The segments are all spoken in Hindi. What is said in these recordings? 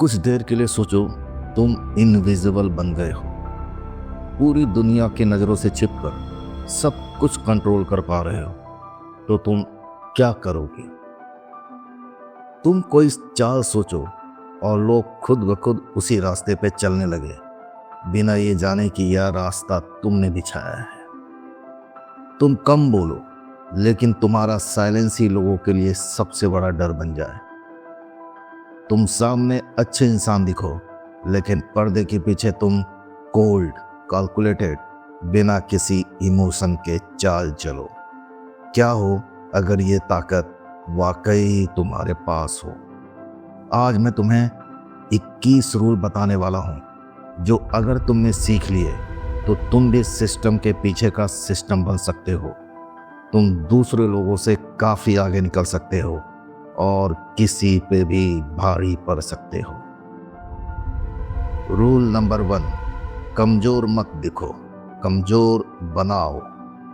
कुछ देर के लिए सोचो, तुम इनविजिबल बन गए हो। पूरी दुनिया की नजरों से छिपकर सब कुछ कंट्रोल कर पा रहे हो, तो तुम क्या करोगे? तुम कोई चाल सोचो और लोग खुद ब खुद उसी रास्ते पे चलने लगे, बिना ये जाने कि यह रास्ता तुमने बिछाया है। तुम कम बोलो, लेकिन तुम्हारा साइलेंस ही लोगों के लिए सबसे बड़ा डर बन जाए। तुम सामने अच्छे इंसान दिखो, लेकिन पर्दे के पीछे तुम कोल्ड, कैलकुलेटेड, बिना किसी इमोशन के चाल चलो। क्या हो अगर ये ताकत वाकई तुम्हारे पास हो? आज मैं तुम्हें 21 रूल बताने वाला हूं, जो अगर तुमने सीख लिए तो तुम भी सिस्टम के पीछे का सिस्टम बन सकते हो। तुम दूसरे लोगों से काफी आगे निकल सकते हो और किसी पे भी भारी पड़ सकते हो। रूल नंबर 1, कमजोर मत दिखो, कमजोर बनाओ।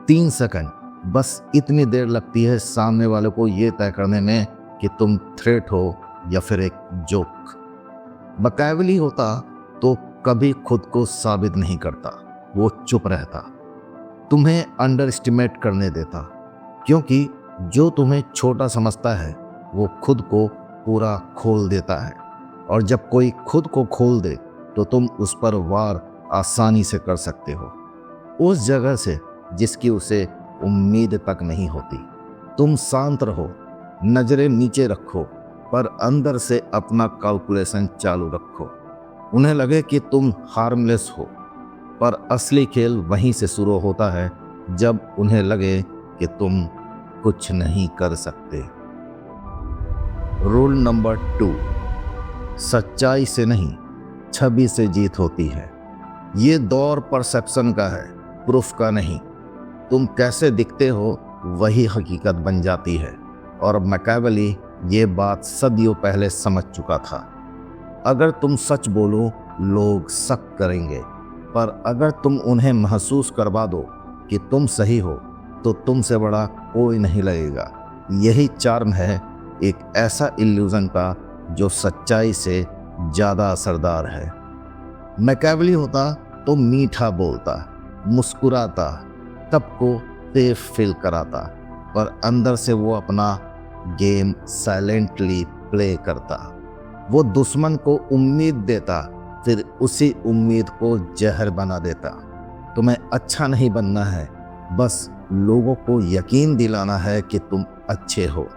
3 सेकंड, बस इतनी देर लगती है सामने वाले को यह तय करने में कि तुम थ्रेट हो या फिर एक जोक। मैकियावेली होता तो कभी खुद को साबित नहीं करता, वो चुप रहता, तुम्हें अंडर एस्टिमेट करने देता, क्योंकि जो तुम्हें छोटा समझता है वो खुद को पूरा खोल देता है, और जब कोई खुद को खोल दे तो तुम उस पर वार आसानी से कर सकते हो, उस जगह से जिसकी उसे उम्मीद तक नहीं होती। तुम शांत रहो, नजरें नीचे रखो, पर अंदर से अपना कैलकुलेशन चालू रखो। उन्हें लगे कि तुम हार्मलेस हो, पर असली खेल वहीं से शुरू होता है जब उन्हें लगे कि तुम कुछ नहीं कर सकते। रूल नंबर 2, सच्चाई से नहीं, छवि से जीत होती है। ये दौर परसेप्शन का है, प्रूफ का नहीं। तुम कैसे दिखते हो वही हकीकत बन जाती है, और मैकियावेली ये बात सदियों पहले समझ चुका था। अगर तुम सच बोलो, लोग शक करेंगे, पर अगर तुम उन्हें महसूस करवा दो कि तुम सही हो, तो तुमसे बड़ा कोई नहीं लगेगा। यही चार्म है एक ऐसा इल्यूजन का जो सच्चाई से ज्यादा असरदार है। मैकियावेली होता तो मीठा बोलता, मुस्कुराता, सबको सेफ फील कराता, पर अंदर से वो अपना गेम साइलेंटली प्ले करता। वो दुश्मन को उम्मीद देता, फिर उसी उम्मीद को जहर बना देता। तुम्हें अच्छा नहीं बनना है, बस लोगों को यकीन दिलाना है कि तुम अच्छे हो।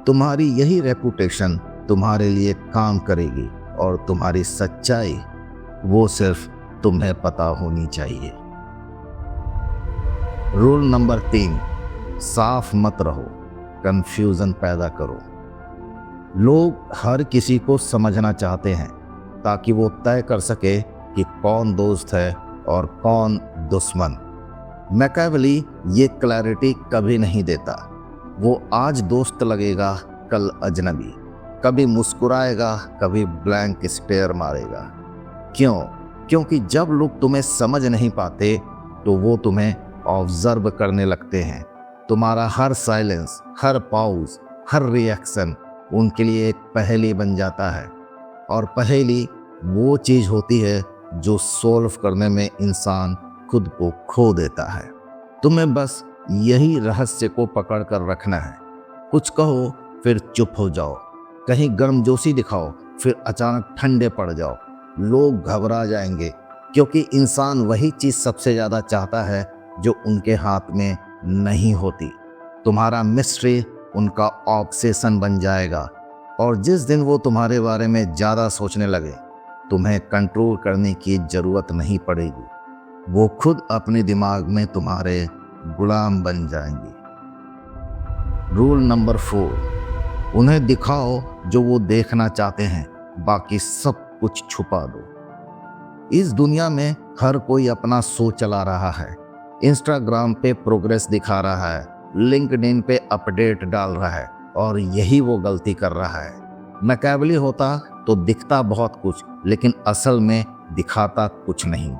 तुम्हारी यही रेपुटेशन तुम्हारे लिए काम करेगी, और तुम्हारी सच्चाई वो सिर्फ तुम्हें पता होनी चाहिए। रूल नंबर 3, साफ मत रहो, कंफ्यूजन पैदा करो। लोग हर किसी को समझना चाहते हैं, ताकि वो तय कर सके कि कौन दोस्त है और कौन दुश्मन। मैकियावेली ये क्लैरिटी कभी नहीं देता। वो आज दोस्त लगेगा, कल अजनबी, कभी मुस्कुराएगा, कभी ब्लैंक स्टेयर मारेगा। क्यों? क्योंकि जब लोग तुम्हें समझ नहीं पाते तो वो तुम्हें ऑब्जर्व करने लगते हैं। तुम्हारा हर साइलेंस, हर पॉज, हर रिएक्शन उनके लिए एक पहेली बन जाता है, और पहेली वो चीज होती है जो सोल्व करने में इंसान खुद को खो देता है। तुम्हें बस यही रहस्य को पकड़ कर रखना है। कुछ कहो फिर चुप हो जाओ, कहीं गर्मजोशी दिखाओ फिर अचानक ठंडे पड़ जाओ। लोग घबरा जाएंगे, क्योंकि इंसान वही चीज सबसे ज्यादा चाहता है जो उनके हाथ में नहीं होती। तुम्हारा मिस्ट्री उनका ऑब्सेशन बन जाएगा, और जिस दिन वो तुम्हारे बारे में ज्यादा सोचने लगे, तुम्हें कंट्रोल करने की जरूरत नहीं पड़ेगी। वो खुद अपने दिमाग में तुम्हारे गुलाम बन जाएंगे। रूल नंबर 4, उन्हें दिखाओ जो वो देखना चाहते हैं, बाकी सब कुछ छुपा दो। इस दुनिया में हर कोई अपना शो चला रहा है। इंस्टाग्राम पे प्रोग्रेस दिखा रहा है, लिंक्डइन पे अपडेट डाल रहा है, और यही वो गलती कर रहा है। मैकियावेली होता तो दिखता बहुत कुछ, लेकिन असल में दिखाता कुछ नहीं।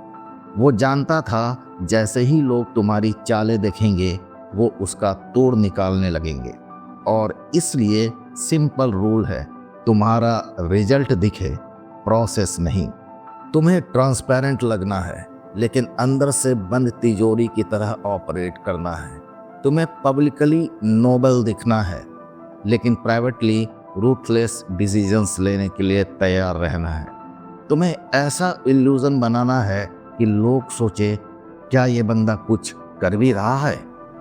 वो जानता था जैसे ही लोग तुम्हारी चालें देखेंगे, वो उसका तोड़ निकालने लगेंगे, और इसलिए सिंपल रूल है, तुम्हारा रिजल्ट दिखे प्रोसेस नहीं। तुम्हें ट्रांसपेरेंट लगना है, लेकिन अंदर से बंद तिजोरी की तरह ऑपरेट करना है। तुम्हें पब्लिकली नोबल दिखना है, लेकिन प्राइवेटली रूथलेस डिसीजंस लेने के लिए तैयार रहना है। तुम्हें ऐसा इल्यूजन बनाना है कि लोग सोचे क्या ये बंदा कुछ कर भी रहा है,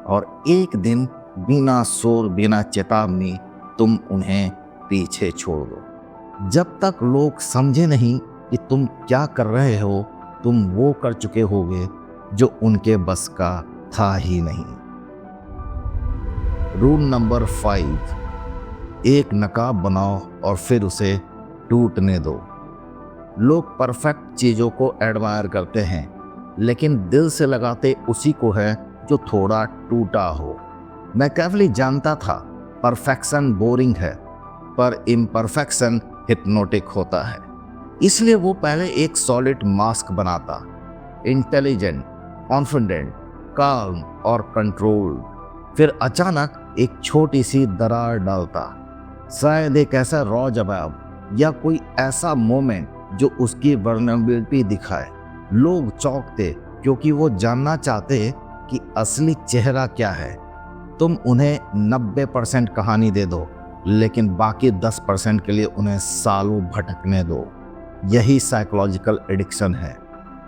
और एक दिन बिना शोर बिना चेतावनी तुम उन्हें पीछे छोड़ दो। जब तक लोग समझे नहीं कि तुम क्या कर रहे हो, तुम वो कर चुके होगे जो उनके बस का था ही नहीं। रूल नंबर 5, एक नकाब बनाओ और फिर उसे टूटने दो। लोग परफेक्ट चीजों को एडमायर करते हैं, लेकिन दिल से लगाते उसी को है जो थोड़ा टूटा हो। मैं कैवली जानता था परफेक्शन बोरिंग है, पर इम्परफेक्शन हिप्नोटिक होता है। इसलिए वो पहले एक सॉलिड मास्क बनाता, इंटेलिजेंट, कॉन्फिडेंट, काम और कंट्रोल्ड। फिर अचानक एक छोटी सी दरार डालता, शायद एक ऐसा रॉ जवाब या कोई ऐसा मोमेंट जो उसकी वर्नरेबिलिटी दिखाए। लोग चौंकते क्योंकि वो जानना चाहते कि असली चेहरा क्या है। तुम उन्हें 90% कहानी दे दो, लेकिन बाकी 10% के लिए उन्हें सालों भटकने दो। यही साइकोलॉजिकल एडिक्शन है।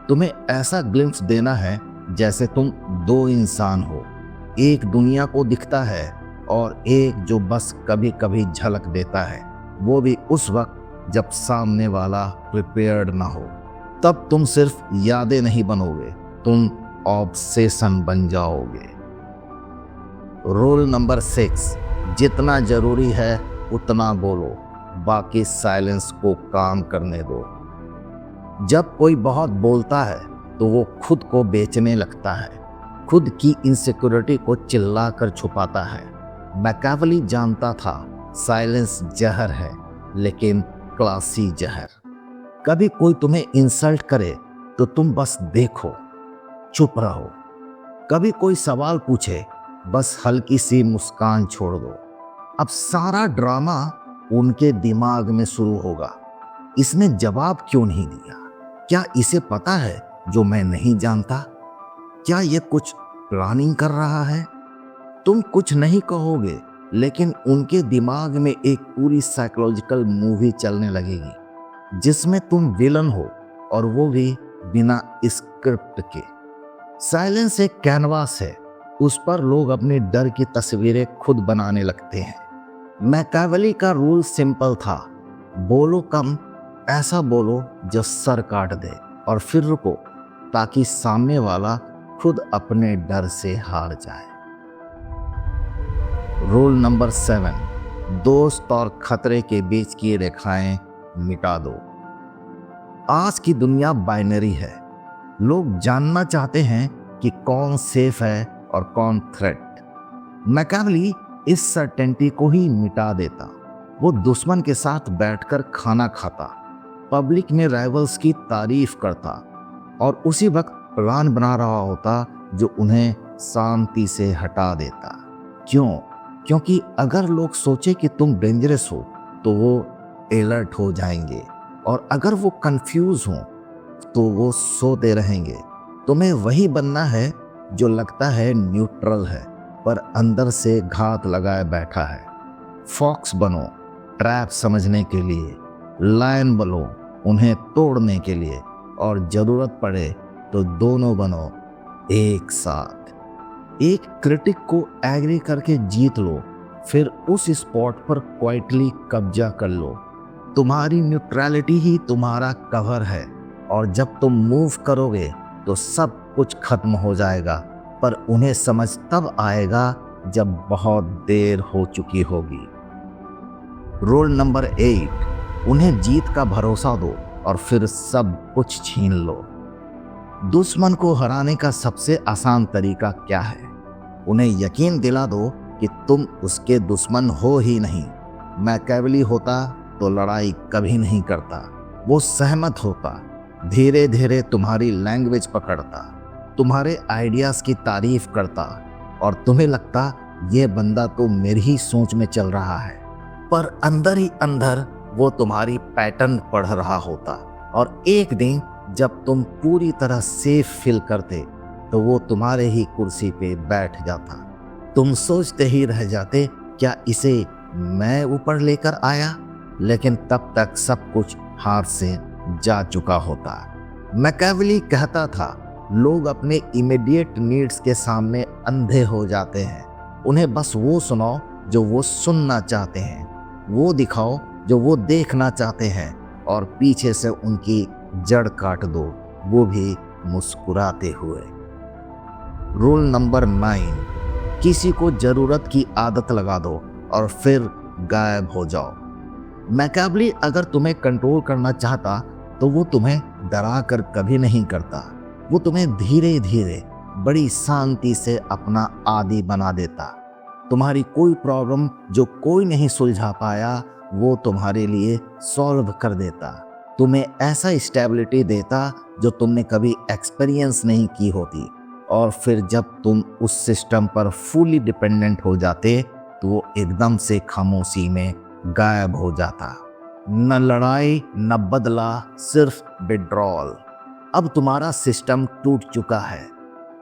तुम्हें ऐसा ग्लिम्स देना है जैसे तुम दो इंसान हो, एक दुनिया को दिखता है और एक जो बस कभी कभी झलक देता है, वो भी उस वक्त जब सामने वाला प्रिपेयर्ड ना हो। तब तुम सिर्फ यादें नहीं बनोगे, तुम ऑब्सेशन बन जाओगे। रूल नंबर 6, जितना जरूरी है उतना बोलो, बाकी साइलेंस को काम करने दो। जब कोई बहुत बोलता है तो वो खुद को बेचने लगता है, खुद की इनसिक्योरिटी को चिल्ला कर छुपाता है। मैकियावेली जानता था साइलेंस जहर है, लेकिन क्लासी जहर। कभी कोई तुम्हें इंसल्ट करे तो तुम बस देखो, चुप रहो। कभी कोई सवाल पूछे, बस हल्की सी मुस्कान छोड़ दो। अब सारा ड्रामा उनके दिमाग में शुरू होगा। इसने जवाब क्यों नहीं दिया? क्या इसे पता है जो मैं नहीं जानता? क्या ये कुछ प्लानिंग कर रहा है? तुम कुछ नहीं कहोगे, लेकिन उनके दिमाग में एक पूरी साइकोलॉजिकल मूवी चलने लगेगी, जिसमें तुम विलन हो और वो भी बिना स्क्रिप्ट के। साइलेंस एक कैनवास है, उस पर लोग अपने डर की तस्वीरें खुद बनाने लगते हैं। मैकियावेली का रूल सिंपल था, बोलो कम, ऐसा बोलो जो सर काट दे, और फिर रुको ताकि सामने वाला खुद अपने डर से हार जाए। रूल नंबर 7, दोस्त और खतरे के बीच की रेखाएं मिटा दो। आज की दुनिया बाइनरी है। लोग जानना चाहते हैं कि कौन सेफ है और कौन थ्रेट। मैकियावेली इस सर्टेनिटी को ही मिटा देता। वो दुश्मन के साथ बैठकर खाना खाता, पब्लिक में राइवल्स की तारीफ करता, और उसी वक्त प्लान बना रहा होता जो उन्हें शांति से हटा देता। क्यों? क्योंकि अगर लोग सोचे कि तुम डेंजरस हो तो वो अलर्ट हो जाएंगे, और अगर वो कंफ्यूज हो तो वो सोते रहेंगे। तुम्हें वही बनना है जो लगता है न्यूट्रल है, पर अंदर से घात लगाए बैठा है। फॉक्स बनो ट्रैप समझने के लिए, लायन बनो उन्हें तोड़ने के लिए, और जरूरत पड़े तो दोनों बनो एक साथ। एक क्रिटिक को एग्री करके जीत लो, फिर उस स्पॉट पर क्वाइटली कब्जा कर लो। तुम्हारी न्यूट्रलिटी ही तुम्हारा कवर है, और जब तुम मूव करोगे तो सब कुछ खत्म हो जाएगा, पर उन्हें समझ तब आएगा जब बहुत देर हो चुकी होगी। रूल नंबर 8, उन्हें जीत का भरोसा दो और फिर सब कुछ छीन लो। दुश्मन को हराने का सबसे आसान तरीका क्या है? उन्हें यकीन दिला दो कि तुम उसके दुश्मन हो ही नहीं। मैकियावेली होता तो लड़ाई कभी नहीं करता, वो सहमत होता, धीरे धीरे तुम्हारी लैंग्वेज पकड़ता, तुम्हारे आइडियाज की तारीफ करता, और तुम्हें लगता ये बंदा तो मेरी ही सोच में चल रहा है, पर अंदर ही अंदर वो तुम्हारी पैटर्न पढ़ रहा होता, और एक दिन जब तुम पूरी तरह सेफ फील करते तो वो तुम्हारे ही कुर्सी पे बैठ जाता। तुम सोचते ही रह जाते, क्या इसे मैं ऊपर लेकर आया? लेकिन तब तक सब कुछ हाथ से जा चुका होता। मैकियावेली कहता था, लोग अपने इमीडिएट नीड्स के सामने अंधे हो जाते हैं। उन्हें बस वो सुनाओ जो वो सुनना चाहते हैं, वो दिखाओ जो वो देखना चाहते हैं, और पीछे से उनकी जड़ काट दो, वो भी मुस्कुराते हुए। रूल नंबर 9, किसी को जरूरत की आदत लगा दो और फिर गायब हो जाओ। मैकियावेली अगर तुम्हें कंट्रोल करना चाहता तो वो तुम्हें डरा कर कभी नहीं करता। वो तुम्हें धीरे धीरे बड़ी शांति से अपना आदी बना देता। तुम्हारी कोई प्रॉब्लम जो कोई नहीं सुलझा पाया वो तुम्हारे लिए सॉल्व कर देता। तुम्हें ऐसा स्टेबिलिटी देता जो तुमने कभी एक्सपीरियंस नहीं की होती, और फिर जब तुम उस सिस्टम पर फुली डिपेंडेंट हो जाते तो वो एकदम से खामोशी में गायब हो जाता। न लड़ाई न बदला, सिर्फ विड्रॉल। अब तुम्हारा सिस्टम टूट चुका है।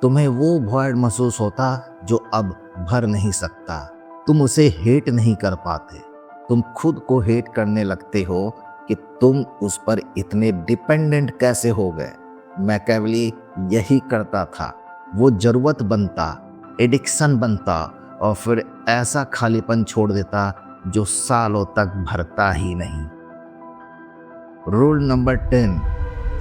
तुम्हें वो वॉइड महसूस होता जो अब भर नहीं सकता। तुम उसे हेट नहीं कर पाते। तुम खुद को हेट करने लगते हो कि तुम उस पर इतने डिपेंडेंट कैसे हो गए। मैकियावेली यही करता था। वो जरूरत बनता, एडिक्शन बनता, और फिर ऐसा खालीपन छोड़ देता जो सालों तक भरता ही नहीं। रूल नंबर 10,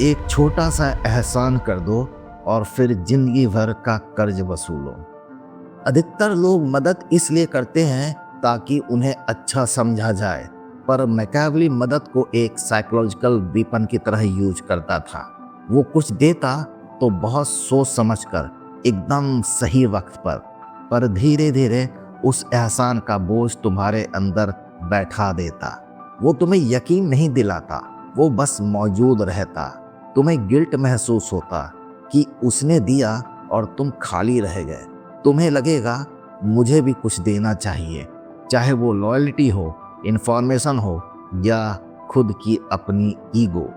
एक छोटा सा एहसान कर दो और फिर जिंदगी भर का कर्ज वसूलो। अधिकतर लोग मदद इसलिए करते हैं ताकि उन्हें अच्छा समझा जाए, पर मैकियावेली मदद को एक साइकोलॉजिकल वेपन की तरह यूज करता था। वो कुछ देता तो बहुत सोच समझकर, एकदम सही वक्त पर धीरे धीरे उस एहसान का बोझ तुम्हारे अंदर बैठा देता। वो तुम्हें यकीन नहीं दिलाता, वो बस मौजूद रहता। तुम्हें गिल्ट महसूस होता कि उसने दिया और तुम खाली रह गए। तुम्हें लगेगा मुझे भी कुछ देना चाहिए, चाहे वो लॉयल्टी हो, इंफॉर्मेशन हो, या खुद की अपनी ईगो।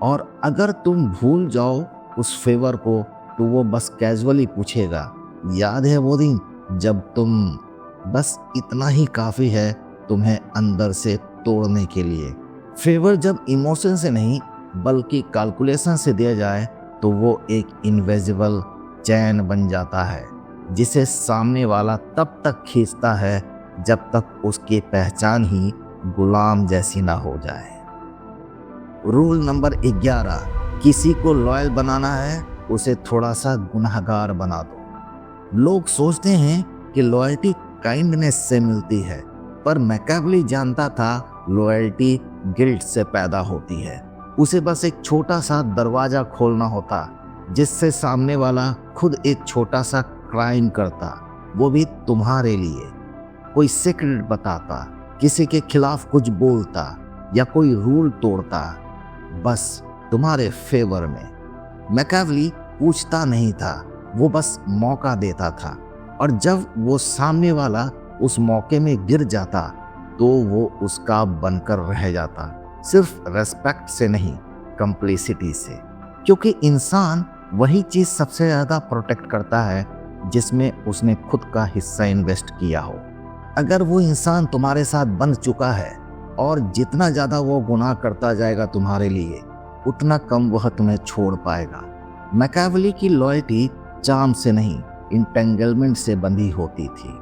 और अगर तुम भूल जाओ उस फेवर को तो वो बस कैजुअली पूछेगा, याद है वो दिन जब तुम? बस इतना ही काफ़ी है तुम्हें अंदर से तोड़ने के लिए। फेवर जब इमोशन से नहीं बल्कि कैलकुलेशन से दिया जाए तो वो एक इनविजिबल चैन बन जाता है, जिसे सामने वाला तब तक खींचता है जब तक उसकी पहचान ही गुलाम जैसी ना हो जाए। रूल नंबर 11, किसी को लॉयल बनाना है उसे थोड़ा सा गुनहगार बना दो। लोग सोचते हैं कि लॉयल्टी काइंडनेस से मिलती है, पर मैकियावेली जानता था लॉयल्टी गिल्ट से पैदा होती है। उसे बस एक छोटा सा दरवाजा खोलना होता जिससे सामने वाला खुद एक छोटा सा क्राइम करता, वो भी तुम्हारे लिए। कोई सीक्रेट बताता, किसी के खिलाफ कुछ बोलता, या कोई रूल तोड़ता, बस तुम्हारे फेवर में। मैकियावेली पूछता नहीं था, वो बस मौका देता था, और जब वो सामने वाला उस मौके में गिर जाता तो वो उसका बनकर रह जाता, सिर्फ रेस्पेक्ट से नहीं, कंप्लिसिटी से। क्योंकि इंसान वही चीज सबसे ज्यादा प्रोटेक्ट करता है जिसमें उसने खुद का हिस्सा इन्वेस्ट किया हो। अगर वो इंसान तुम्हारे साथ बंध चुका है और जितना ज्यादा वो गुनाह करता जाएगा तुम्हारे लिए, उतना कम वह तुम्हें छोड़ पाएगा। मैकियावेली की लॉयल्टी चार्म से नहीं, इंटेंगलमेंट से बंधी होती थी।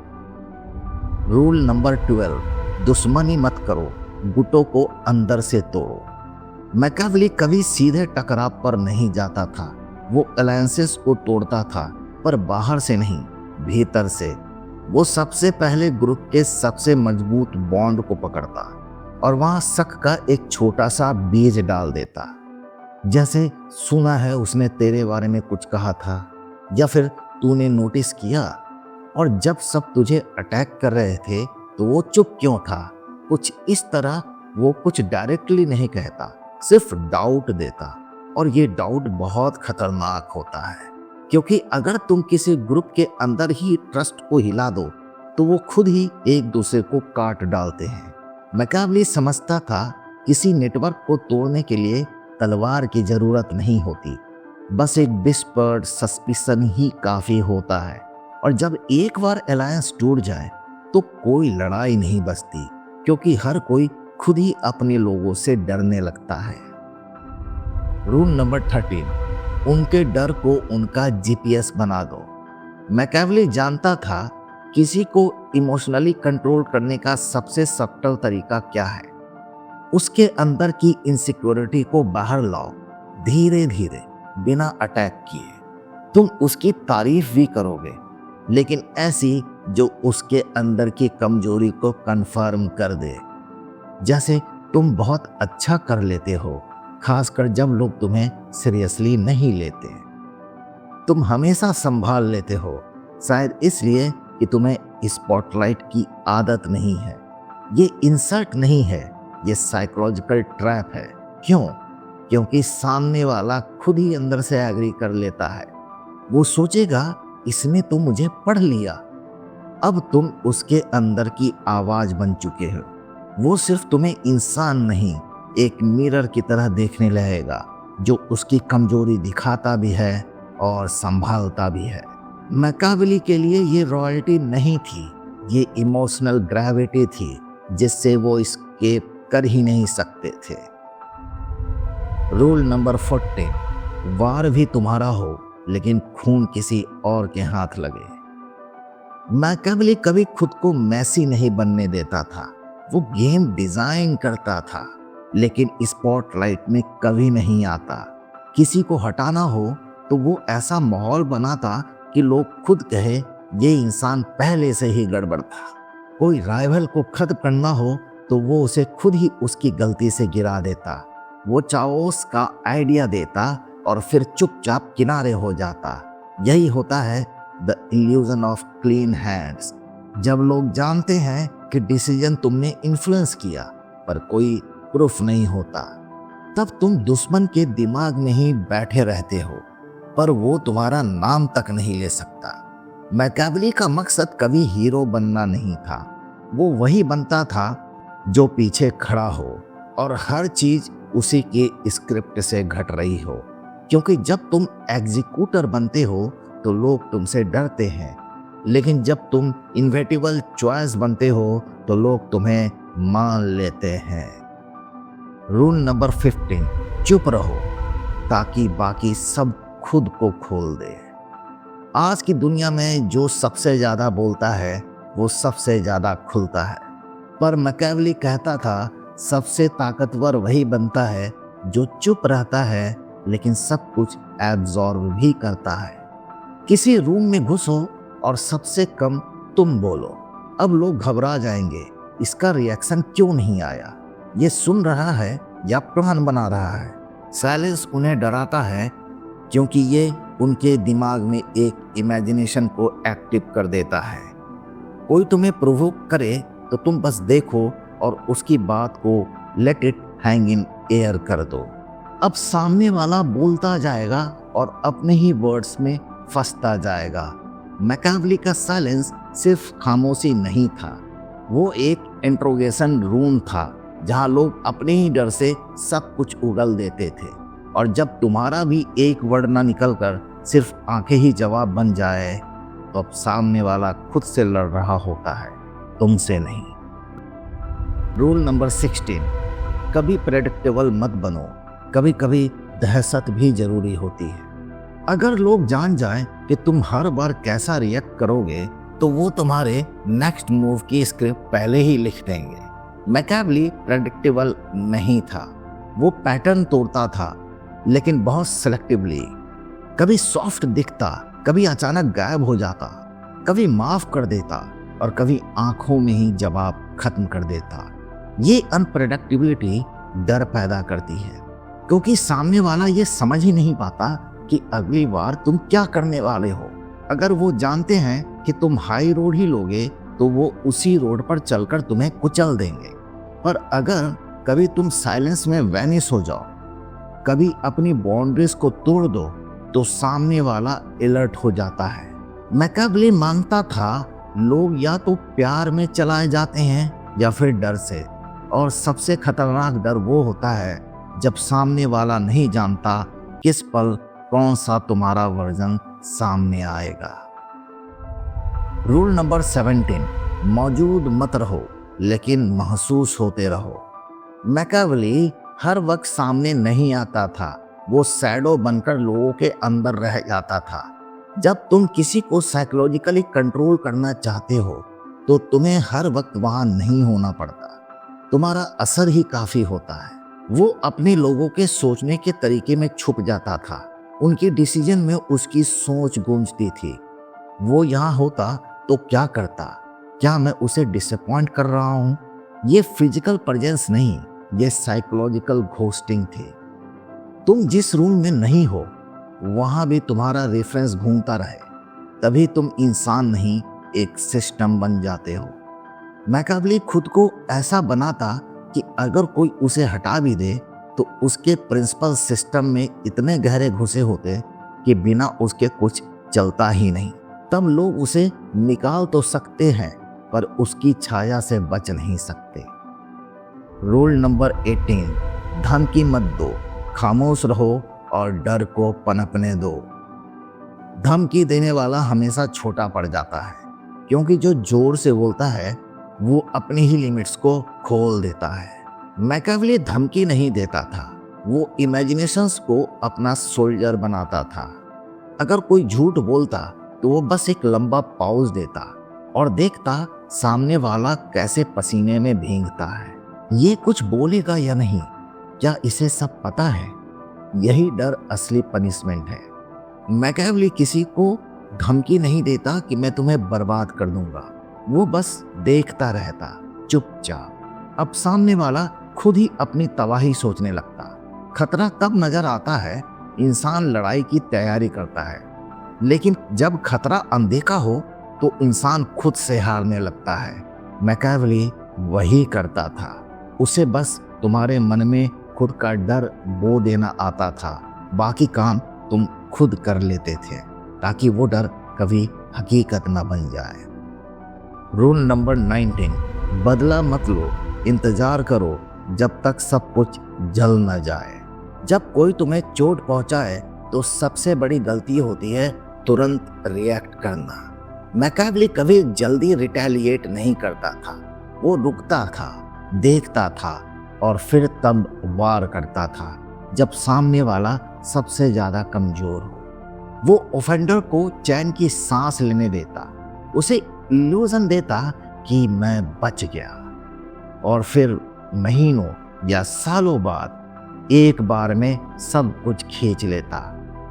रूल नंबर 12, दुश्मनी मत करो, गुटों को अंदर से तोड़ो। मैकियावेली कभी सीधे टकराव पर नहीं जाता था। वो अलायंसेस को तोड़ता था, पर बाहर से नहीं, भीतर से। वो सबसे पहले ग्रुप के सबसे मजबूत बॉन्ड को पकड़ता और वहां शक का एक छोटा सा बीज डाल देता। जैसे सुना है उसने तेरे बारे में कुछ कहा था, या फिर तूने नोटिस किया, और जब सब तुझे अटैक कर रहे थे तो वो चुप क्यों था। कुछ इस तरह वो कुछ डायरेक्टली नहीं कहता, सिर्फ डाउट देता। और ये डाउट बहुत खतरनाक होता है, क्योंकि अगर तुम किसी ग्रुप के अंदर ही ट्रस्ट को हिला दो तो वो खुद ही एक दूसरे को काट डालते हैं। मैकियावेली समझता था किसी नेटवर्क को तोड़ने के लिए तलवार की जरूरत नहीं होती, बस एक विस्पर्ड सस्पिशन ही काफी होता है। और जब एक बार अलायंस टूट जाए तो कोई लड़ाई नहीं बचती, क्योंकि हर कोई खुद ही अपने लोगों से डरने लगता है। रूल नंबर 13, उनके डर को उनका जीपीएस बना दो। मैकियावेली जानता था किसी को इमोशनली कंट्रोल करने का सबसे सब्टल तरीका क्या है। उसके अंदर की इनसिक्योरिटी को बाहर लाओ, धीरे धीरे, बिना अटैक किए। तुम उसकी तारीफ भी करोगे, लेकिन ऐसी जो उसके अंदर की कमजोरी को कंफर्म कर दे। जैसे तुम बहुत अच्छा कर लेते हो, खासकर जब लोग तुम्हें सीरियसली नहीं लेते। तुम हमेशा संभाल लेते हो, शायद इसलिए कि तुम्हें स्पॉटलाइट की आदत नहीं है। ये इंसल्ट नहीं है, ये साइकोलॉजिकल ट्रैप है। क्यों? क्योंकि सामने वाला खुद ही अंदर से एग्री कर लेता है। वो सोचेगा इसने तो मुझे पढ़ लिया। अब तुम उसके अंदर की आवाज बन चुके हो। वो सिर्फ तुम्हें इंसान नहीं, एक मिरर की तरह देखने लगेगा, जो उसकी कमजोरी दिखाता भी है और संभालता भी है। मैकियावेली के लिए ये रॉयल्टी नहीं थी, ये इमोशनल ग्रेविटी थी जिससे वो एस्केप कर ही नहीं सकते थे। रूल नंबर 14, वार भी तुम्हारा हो लेकिन खून किसी और के हाथ लगे। मैकियावेली कभी खुद को मैसी नहीं बनने देता था। वो गेम डिजाइन करता था, लेकिन स्पॉटलाइट में कभी नहीं आता। किसी को हटाना हो तो वो ऐसा माहौल बनाता कि लोग खुद कहे ये इंसान पहले से ही गड़बड़ था। कोई राइवल को खत्म करना हो तो वो उसे खुद ही उसकी गलती से गिरा देता। वो चाओस का आइडिया देता और फिर चुपचाप किनारे हो जाता। यही होता है the illusion of clean hands. जब लोग जानते हैं कि डिसीजन तुमने इन्फ्लुएंस किया पर कोई प्रूफ नहीं होता, तब तुम दुश्मन के दिमाग में ही बैठे रहते हो, पर वो तुम्हारा नाम तक नहीं ले सकता। मैकियावेली का मकसद कभी हीरो बनना नहीं था। वो वही बनता था जो पीछे खड़ा हो और हर चीज उसी के स्क्रिप्ट से घट रही हो। क्योंकि जब तुम एग्जीक्यूटर बनते हो तो लोग तुमसे डरते हैं, लेकिन जब तुम इनवेटिबल चॉइस बनते हो तो लोग तुम्हें मान लेते हैं। रूल नंबर 15, चुप रहो ताकि बाकी सब खुद को खोल दे। आज की दुनिया में जो सबसे ज्यादा बोलता है वो सबसे ज्यादा खुलता है, पर मैकियावेली कहता था सबसे ताकतवर वही बनता है जो चुप रहता है लेकिन सब कुछ एब्जॉर्ब भी करता है। किसी रूम में घुसो और सबसे कम तुम बोलो, अब लोग घबरा जाएंगे, इसका रिएक्शन क्यों नहीं आया? ये सुन रहा है या प्लान बना रहा है? साइलेंस उन्हें डराता है क्योंकि ये उनके दिमाग में एक इमेजिनेशन को एक्टिव कर देता है। कोई तुम्हें प्रोवोक करे तो तुम बस देखो और उसकी बात को let it hang in air कर दो। अब सामने वाला बोलता जाएगा और अपने ही वर्ड्स में फंसता जाएगा। मैकियावेली का साइलेंस सिर्फ खामोशी नहीं था, वो एक इंट्रोगेशन रूम था जहां लोग अपने ही डर से सब कुछ उगल देते थे। और जब तुम्हारा भी एक वर्ड ना निकलकर सिर्फ आंखें ही जवाब बन जाए तो अब सामने वाला खुद से लड़ रहा होता है, तुमसे नहीं। रूल नंबर 16, कभी प्रेडिक्टेबल मत बनो। कभी कभी दहशत भी जरूरी होती है। अगर लोग जान जाएं कि तुम हर बार कैसा रिएक्ट करोगे तो वो तुम्हारे नेक्स्ट मूव की स्क्रिप्ट पहले ही लिख देंगे। मैकियावेली प्रेडिक्टेबल नहीं था, वो पैटर्न तोड़ता था, लेकिन बहुत सेलेक्टिवली। कभी सॉफ्ट दिखता, कभी अचानक गायब हो जाता, कभी माफ कर देता और कभी आंखों में ही जवाब खत्म कर देता। ये अनप्रेडिक्टेबिलिटी डर पैदा करती है, क्योंकि सामने वाला ये समझ ही नहीं पाता कि अगली बार तुम क्या करने वाले हो। अगर वो जानते हैं कि तुम हाई रोड ही लोगे तो वो उसी रोड पर चलकर तुम्हें कुचल देंगे। पर अगर कभी तुम साइलेंस में वैनिश हो जाओ, कभी अपनी बाउंड्रीज को तोड़ दो, तो सामने वाला अलर्ट हो जाता है। मैकियावेली मानता था लोग या तो प्यार में चलाए जाते हैं या फिर डर से, और सबसे खतरनाक डर वो होता है जब सामने वाला नहीं जानता किस पल कौन सा तुम्हारा वर्जन सामने आएगा। रूल नंबर 17, मौजूद मत रहो लेकिन महसूस होते रहो। मैकियावेली हर वक्त सामने नहीं आता था, वो शैडो बनकर लोगों के अंदर रह जाता था। जब तुम किसी को साइकोलॉजिकली कंट्रोल करना चाहते हो तो तुम्हें हर वक्त वहां नहीं होना पड़ता, तुम्हारा असर ही काफी होता है। वो अपने लोगों के सोचने के तरीके में छुप जाता था, उनके डिसीजन में उसकी सोच गूंजती थी। वो यहाँ होता तो क्या करता, क्या मैं उसे डिसअपॉइंट कर रहा हूँ? ये फिजिकल प्रेजेंस नहीं, ये साइकोलॉजिकल घोस्टिंग थी। तुम जिस रूम में नहीं हो वहां भी तुम्हारा रेफरेंस घूमता रहे, तभी तुम इंसान नहीं एक सिस्टम बन जाते हो। मैकियावेली खुद को ऐसा बनाता कि अगर कोई उसे हटा भी दे तो उसके प्रिंसिपल सिस्टम में इतने गहरे घुसे होते कि बिना उसके कुछ चलता ही नहीं। तब लोग उसे निकाल तो सकते हैं पर उसकी छाया से बच नहीं सकते। रूल नंबर 18, धमकी मत दो, खामोश रहो और डर को पनपने दो। धमकी देने वाला हमेशा छोटा पड़ जाता है, क्योंकि जो जोर से बोलता है वो अपनी ही लिमिट्स को खोल देता है। मैकियावेली धमकी नहीं देता था, वो इमेजिनेशंस को अपना सोल्जर बनाता था। अगर कोई झूठ बोलता तो वो बस एक लंबा पॉज देता और देखता सामने वाला कैसे पसीने में भीगता है। ये कुछ बोलेगा या नहीं, क्या इसे सब पता है? यही डर असली पनिशमेंट है। मैकियावेली किसी को धमकी नहीं देता कि मैं तुम्हें बर्बाद कर दूंगा, वो बस देखता रहता चुपचाप। अब सामने वाला खुद ही अपनी तबाही सोचने लगता। खतरा तब नजर आता है इंसान लड़ाई की तैयारी करता है, लेकिन जब खतरा अनदेखा हो तो इंसान खुद से हारने लगता है। मैकियावेली वही करता था, उसे बस तुम्हारे मन में खुद का डर बो देना आता था, बाकी काम तुम खुद कर लेते थे ताकि वो डर कभी हकीकत न बन जाए। रूल नंबर 19, बदला मत लो, इंतजार करो जब तक सब कुछ जल न जाए। जब कोई तुम्हें चोट पहुंचाए तो सबसे बड़ी गलती होती है तुरंत रिएक्ट करना। मैकियावेली कभी जल्दी रिटेलिएट नहीं करता था, वो रुकता था, देखता था और फिर तब वार करता था जब सामने वाला सबसे ज्यादा कमजोर हो। वो ऑफेंडर को चैन की सांस लेने देता, उसे इल्यूजन देता कि मैं बच गया, और फिर महीनों या सालों बाद एक बार में सब कुछ खींच लेता।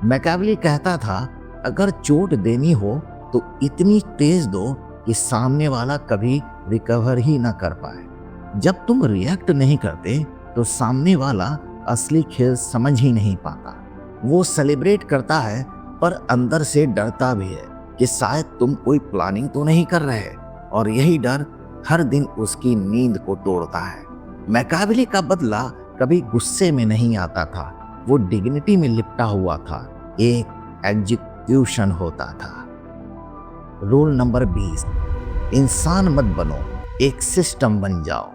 मैकियावेली कहता था अगर चोट देनी हो तो इतनी तेज दो कि सामने वाला कभी रिकवर ही ना कर पाए। जब तुम रिएक्ट नहीं करते तो सामने वाला असली खेल समझ ही नहीं पाता। वो सेलिब्रेट करता है पर अंदर से डरता भी है कि शायद तुम कोई प्लानिंग तो नहीं कर रहे, और यही डर हर दिन उसकी नींद को तोड़ता है। मैकियावेली का बदला कभी गुस्से में नहीं आता था, वो डिग्निटी में लिपटा हुआ था, एक एग्जीक्यूशन होता था। रूल नंबर 20, इंसान मत बनो, एक सिस्टम बन जाओ।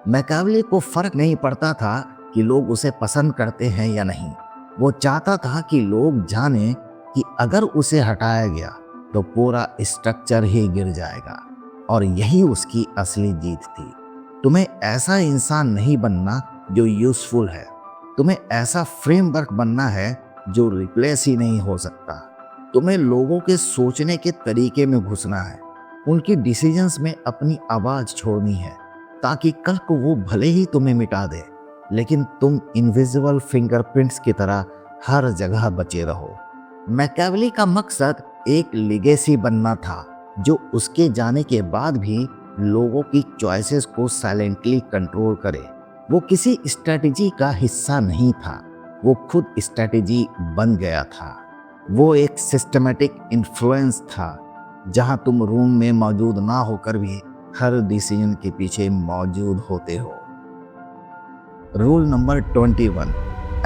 मैकियावेली को फर्क नहीं पड़ता था कि लोग उसे पसंद करते हैं या नहीं, वो चाहता था कि लोग जाने कि अगर उसे हटाया गया तो पूरा स्ट्रक्चर ही गिर जाएगा, और यही उसकी असली जीत थी। तुम्हें ऐसा इंसान नहीं बनना जो यूजफुल है, तुम्हें ऐसा फ्रेमवर्क बनना है जो रिप्लेस ही नहीं हो सकता। तुम्हें लोगों के सोचने के तरीके में घुसना है, उनकी डिसीजंस में अपनी आवाज छोड़नी है, ताकि कल को वो भले ही तुम्हें मिटा दे लेकिन तुम इनविजिबल फिंगरप्रिंट्स की तरह हर जगह बचे रहो। मैकियावेली का मकसद एक लिगेसी बनना था जो उसके जाने के बाद भी लोगों की चॉइसेस को साइलेंटली कंट्रोल करे। वो किसी स्ट्रेटजी का हिस्सा नहीं था, वो खुद स्ट्रेटजी बन गया था। वो एक सिस्टमैटिक इन्फ्लुएंस था, जहां तुम रूम में मौजूद ना होकर भी हर डिसीजन के पीछे मौजूद होते हो। रूल नंबर 21,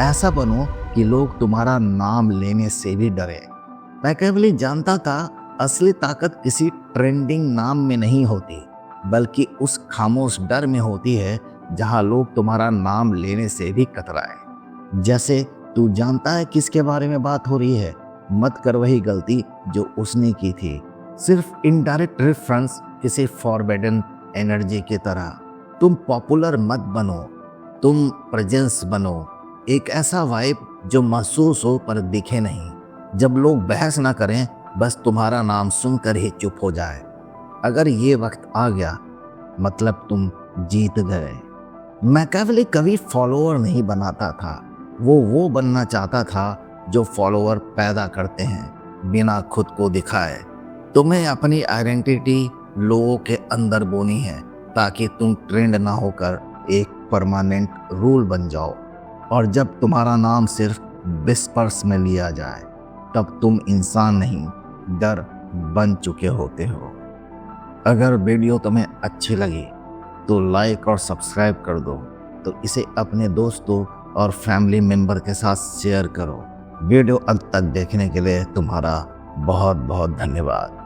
ऐसा बनो कि लोग तुम्हारा नाम लेने से भी डरे। मैकियावेली जानता था असली ताकत किसी ट्रेंडिंग नाम में नहीं होती, बल्कि उस खामोश डर में होती है जहां लोग तुम्हारा नाम लेने से भी कतराए। जैसे तू जानता है किसके बारे में बात हो रही है, मत कर वही गलती जो उसने की थी। सिर्फ इनडायरेक्ट रेफरेंस किसी फॉरबिडन एनर्जी की तरह। तुम पॉपुलर मत बनो, तुम प्रेजेंस बनो, एक ऐसा वाइब जो महसूस हो पर दिखे नहीं। जब लोग बहस ना करें, बस तुम्हारा नाम सुनकर ही चुप हो जाए। अगर ये वक्त आ गया मतलब तुम जीत गए। मैकियावेली कभी फॉलोअर नहीं बनाता था, वो बनना चाहता था जो फॉलोअर पैदा करते हैं बिना खुद को दिखाए। तुम्हें अपनी आइडेंटिटी लोगों के अंदर बोनी है ताकि तुम ट्रेंड ना होकर एक परमानेंट रूल बन जाओ। और जब तुम्हारा नाम सिर्फ विस्पर्स में लिया जाए तब तुम इंसान नहीं, डर बन चुके होते हो। अगर वीडियो तुम्हें अच्छी लगी तो लाइक और सब्सक्राइब कर दो, तो इसे अपने दोस्तों और फैमिली मेंबर के साथ शेयर करो। वीडियो अंत तक देखने के लिए तुम्हारा बहुत बहुत धन्यवाद।